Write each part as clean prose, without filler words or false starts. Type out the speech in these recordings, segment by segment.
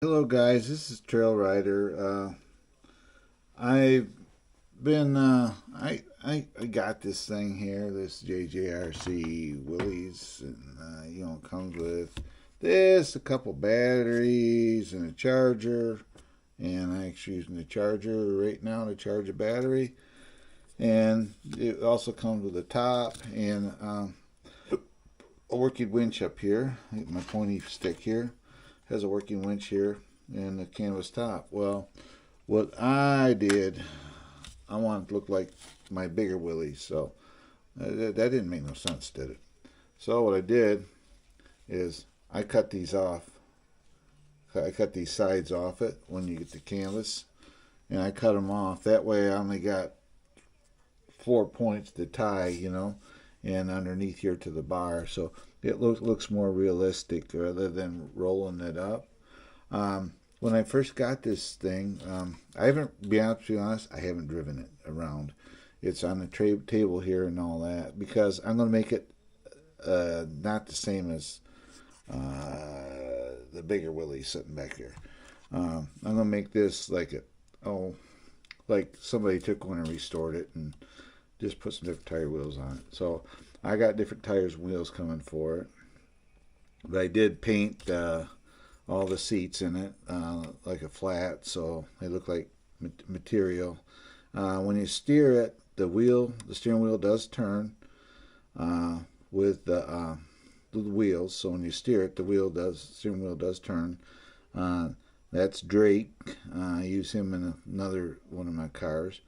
Hello guys, this is Trail Rider. I've been I got this thing here, this Jjrc Willys, and it comes with this, a couple batteries, and a charger. And I'm actually using the charger right now to charge a battery. And it also comes with a top and a working winch up here. My pointy stick here has a working winch here and a canvas top. Well, what I did, I wanted to look like my bigger Willys, so that didn't make no sense, did it? So what I did is I cut these off. I cut these sides off it when you get the canvas, and I cut them off. That way I only got 4 points to tie, and underneath here to the bar, so it looks more realistic rather than rolling it up. When I first got this thing, I haven't, to be honest, I haven't driven it around. It's on the table here and all that, because I'm going to make it not the same as the bigger Willys sitting back here. I'm going to make this like like somebody took one and restored it and just put some different tire wheels on it. So I got different tires and wheels coming for it. But I did paint all the seats in it like a flat, so they look like material. When you steer it, the steering wheel does turn with the wheels. So when you steer it, the steering wheel does turn. That's Drake. I use him in another one of my cars.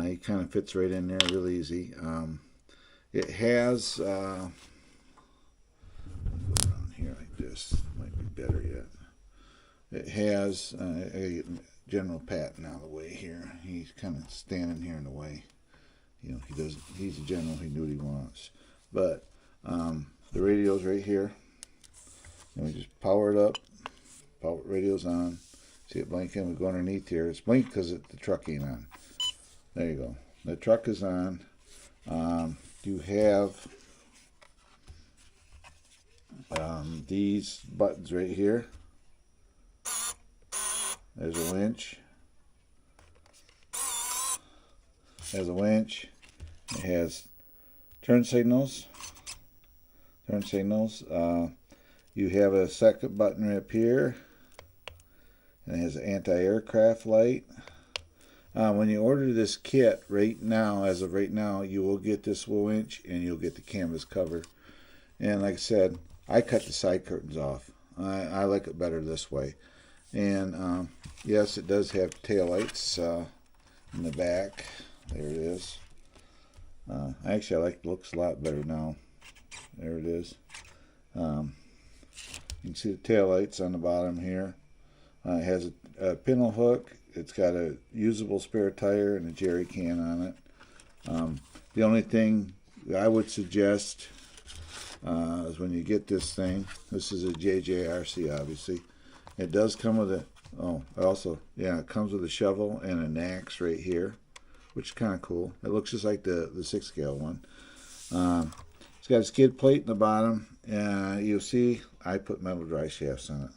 He kind of fits right in there real easy. It has go around here like this. Might be better yet. It has General Patton out of the way here. He's kind of standing here in the way. He's a general. He knew what he wants. But the radio's right here. And we just power it up. Power radio's on. See it blinking? We go underneath here. It's blinking because the truck ain't on. There you go. The truck is on. You have these buttons right here. There's a winch. There's a winch. It has turn signals. You have a second button right up here. And it has an anti-aircraft light. When you order this kit right now, as of right now, you will get this winch and you'll get the canvas cover. And like I said, I cut the side curtains off. I like it better this way. And yes, it does have tail lights in the back. There it is. Actually, I like it. Looks a lot better now. There it is. You can see the tail lights on the bottom here. It has a pintle hook. It's got a usable spare tire and a jerry can on it. The only thing I would suggest is when you get this thing, this is a Jjrc obviously. It does come with it comes with a shovel and an axe right here, which is kind of cool. It looks just like the 6-scale one. It's got a skid plate in the bottom, and you'll see I put metal dry shafts on it.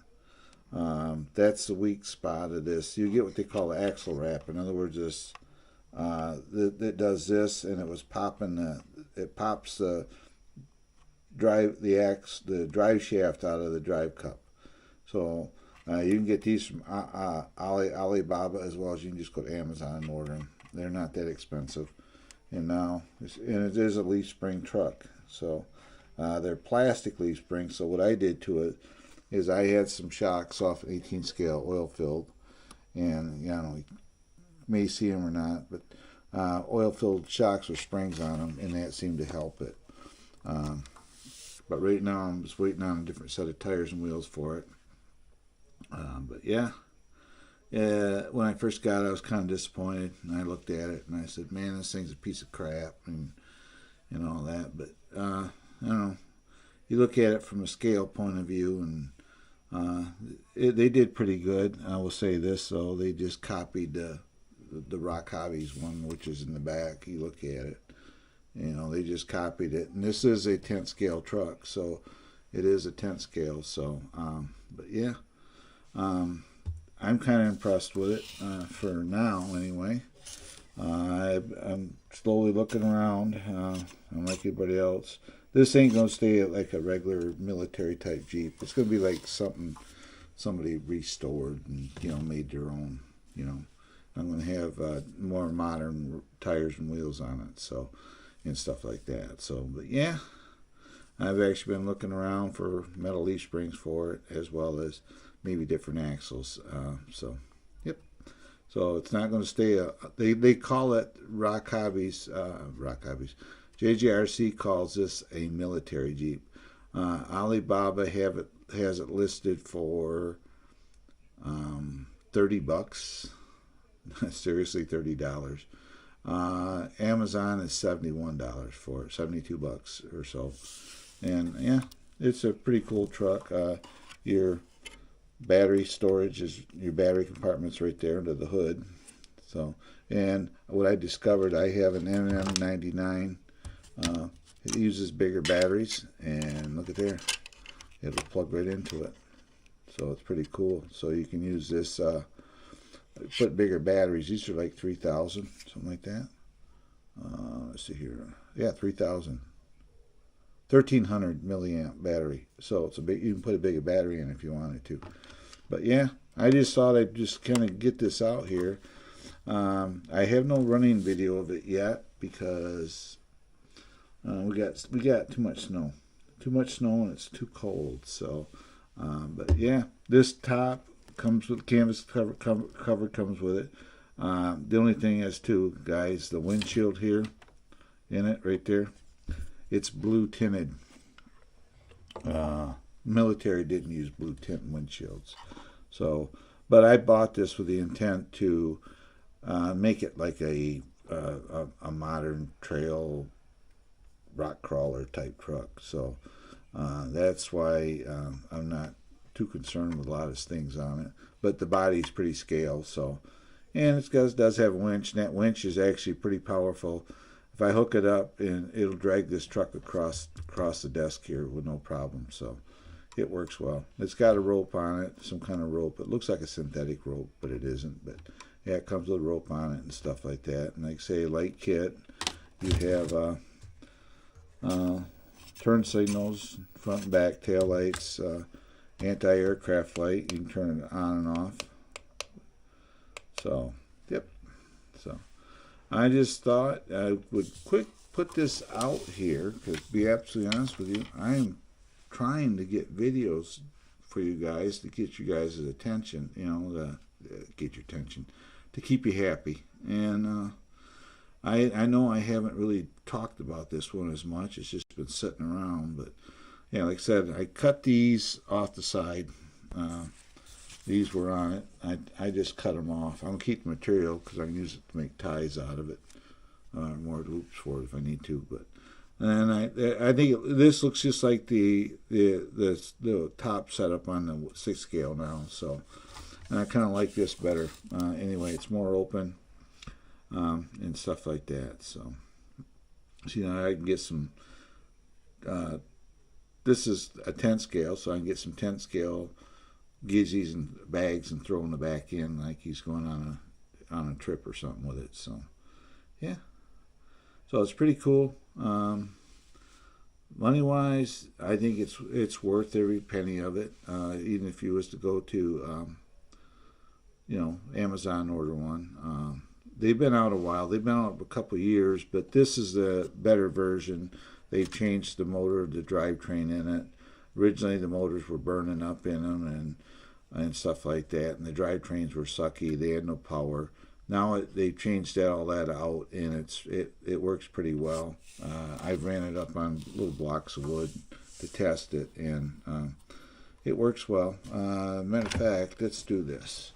That's the weak spot of this. You get what they call the axle wrap. In other words, this it does this, and it was popping it pops the drive shaft out of the drive cup. So you can get these from Alibaba, as well as you can just go to Amazon and order them. They're not that expensive. And now, it is a leaf spring truck. So they're plastic leaf springs. So what I did to it is I had some shocks off an 18 scale oil filled. And, you know, you may see them or not, but oil filled shocks with springs on them, and that seemed to help it. But right now I'm just waiting on a different set of tires and wheels for it. But yeah, when I first got it, I was kind of disappointed, and I looked at it and I said, "Man, this thing's a piece of crap," and all that. But I don't know. You look at it from a scale point of view, and they did pretty good. I will say this though: they just copied the Rock Hobbies one, which is in the back. You look at it. You know, they just copied it. And this is a 10th scale truck, so it is a 10th scale. So, but yeah, I'm kind of impressed with it for now, anyway. I'm slowly looking around. I'm like everybody else. This ain't going to stay like a regular military type Jeep. It's going to be like something somebody restored and, you know, made their own, you know. I'm going to have more modern tires and wheels on it, so, and stuff like that. So, but yeah, I've actually been looking around for metal leaf springs for it, as well as maybe different axles. So, yep. So it's not going to stay. They call it Rock Hobbies. Jjrc calls this a military Jeep. Alibaba has it listed for $30. Seriously, $30. Amazon is $71 for it, $72 or so. And yeah, it's a pretty cool truck. Your battery storage is, your battery compartment's right there under the hood. So, and what I discovered, I have an NM99. It uses bigger batteries, and look at there, it'll plug right into it. So it's pretty cool. So you can use this. Put bigger batteries. These are like 3,000, something like that. Let's see here. Yeah, 3,000. 1,300 milliamp battery. So it's a big. You can put a bigger battery in if you wanted to. But yeah, I just thought I'd just kind of get this out here. I have no running video of it yet because we got too much snow. Too much snow and it's too cold. So, but yeah, this top comes with canvas cover comes with it. The only thing is too, guys, the windshield here in it right there, it's blue tinted. Military didn't use blue tint windshields. So, but I bought this with the intent to make it like a modern trail rock crawler type truck. So that's why I'm not too concerned with a lot of things on it. But the body's pretty scale. So, and it does have a winch. And that winch is actually pretty powerful. If I hook it up, and it'll drag this truck across the desk here with no problem. So it works well. It's got a rope on it, some kind of rope. It looks like a synthetic rope, but it isn't. But yeah, it comes with a rope on it and stuff like that. And like I say, light kit. You have turn signals, front and back, tail lights, anti-aircraft light. You can turn it on and off. So, yep. So, I just thought I would put this out here because, to be absolutely honest with you, I am trying to get videos for you guys to get you guys' attention. You know, get your attention, to keep you happy. And I know I haven't really talked about this one as much. It's just been sitting around. But yeah, like I said, I cut these off the side. These were on it. I just cut them off. I'm going to keep the material because I can use it to make ties out of it. More loops for it if I need to. But and I think this looks just like the top setup on the 6th scale now. So, and I kind of like this better. Anyway, it's more open and stuff like that. So you know, I can get some. This is a 10th scale, so I can get some 10th scale gizzies and bags and throw in the back end like he's going on a trip or something with it. So yeah, so it's pretty cool. Money wise, I think it's worth every penny of it. Even if you was to go to you know, Amazon, order one. they've been out a while. They've been out a couple years, but this is the better version. They've changed the motor, the drivetrain in it. Originally, the motors were burning up in them and stuff like that, and the drivetrains were sucky. They had no power. Now they've changed all that out, and it works pretty well. I've ran it up on little blocks of wood to test it, and it works well. Matter of fact, let's do this.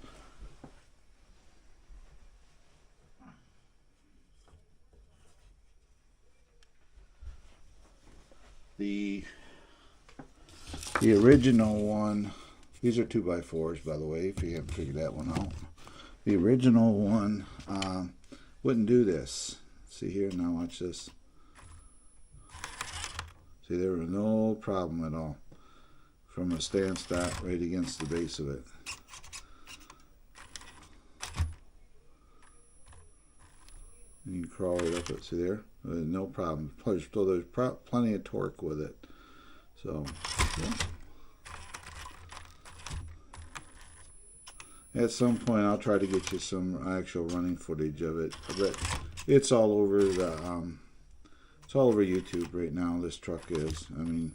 The original one, these are 2x4s, by the way, if you haven't figured that one out. The original one wouldn't do this. See here, now watch this. See, there was no problem at all from a stand stop right against the base of it. And you can crawl right up it. See there? No problem. So there's plenty of torque with it. So, yeah. At some point, I'll try to get you some actual running footage of it. But it's all over it's all over YouTube right now. This truck is. I mean,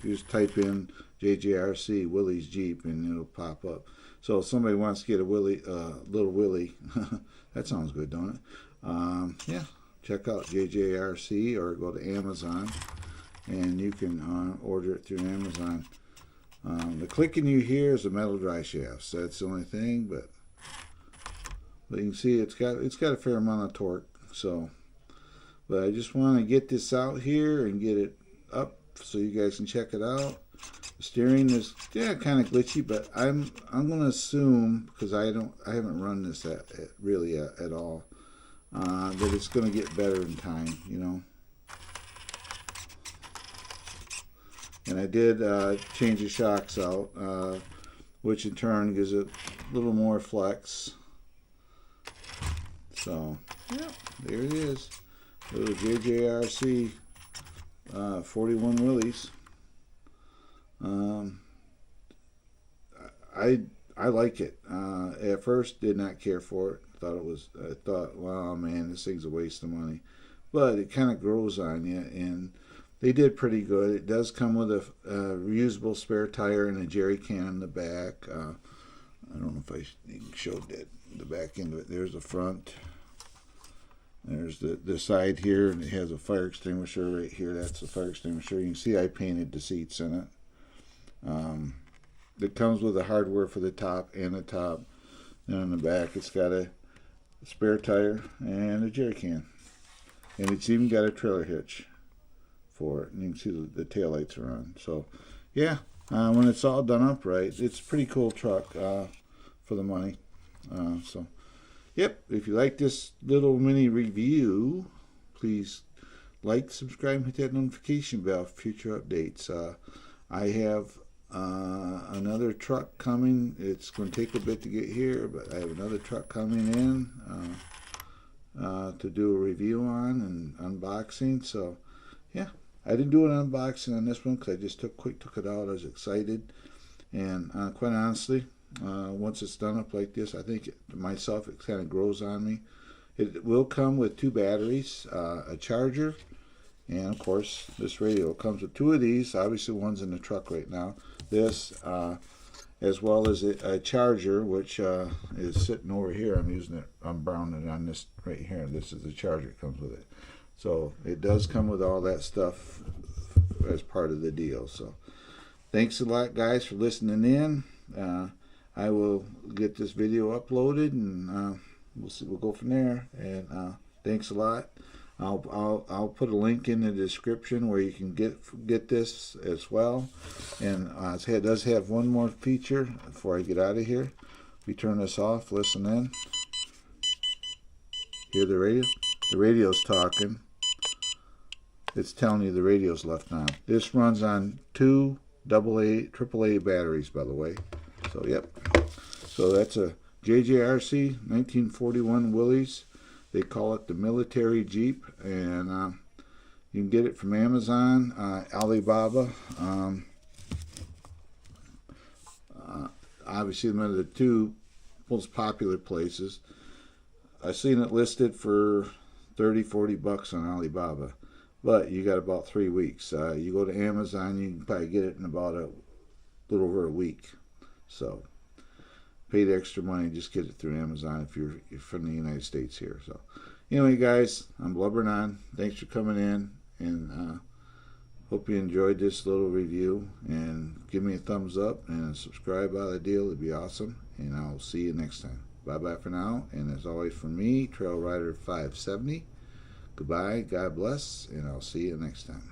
you just type in Jjrc Willys Jeep and it'll pop up. So if somebody wants to get a little Willy, that sounds good, don't it? Yeah, check out Jjrc or go to Amazon, and you can order it through Amazon. The clicking you hear is the metal dry shafts. That's the only thing, but you can see it's got a fair amount of torque. So, but I just want to get this out here and get it up so you guys can check it out. The steering is kind of glitchy, but I'm going to assume, because I haven't run this really at all, that it's going to get better in time, you know. And I did change the shocks out, which in turn gives it a little more flex. So, yeah, there it is. Little Jjrc 41 Willys. I like it. At first, did not care for it. I thought, wow, man, this thing's a waste of money. But it kind of grows on you, and they did pretty good. It does come with a reusable spare tire and a jerry can in the back. I don't know if I showed that the back end of it. There's the front. There's the side here, and it has a fire extinguisher right here. That's the fire extinguisher. You can see I painted the seats in it. It comes with the hardware for the top and the top. And on the back, it's got a spare tire and a jerry can. And it's even got a trailer hitch for it. And you can see the taillights are on. So, yeah, when it's all done up right, it's a pretty cool truck for the money. So, yep, if you like this little mini review, please like, subscribe, hit that notification bell for future updates. I have another truck coming. It's going to take a bit to get here, but I have another truck coming in to do a review on and unboxing. So, yeah, I didn't do an unboxing on this one because I just took it out. I was excited, and quite honestly, once it's done up like this, I think it kind of grows on me. It will come with 2 batteries, a charger, and of course this radio. It comes with 2 of these. Obviously one's in the truck right now. This as well as a charger, which is sitting over here. I'm using it. I'm browning it on this right here. This is the charger that comes with it. So it does come with all that stuff as part of the deal. So thanks a lot, guys, for listening in. I will get this video uploaded, and we'll go from there. And thanks a lot. I'll put a link in the description where you can get this as well. And it does have one more feature before I get out of here. We turn this off. Listen in. Hear the radio? The radio's talking. It's telling you the radio's left on. This runs on 2 AAA batteries, by the way. So, yep. So that's a Jjrc 1941 Willys. They call it the military Jeep, and you can get it from Amazon, Alibaba. Obviously, one of the 2 most popular places. I seen it listed for 30-40 bucks on Alibaba, but you got about 3 weeks. You go to Amazon, you can probably get it in about a little over a week. So pay the extra money, just get it through Amazon if you're from the United States here. So anyway, guys, I'm blubbering on. Thanks for coming in, and hope you enjoyed this little review. And give me a thumbs up and subscribe out of the deal. It'd be awesome. And I'll see you next time. Bye bye for now. And as always, from me, Trail Rider 570. Goodbye. God bless. And I'll see you next time.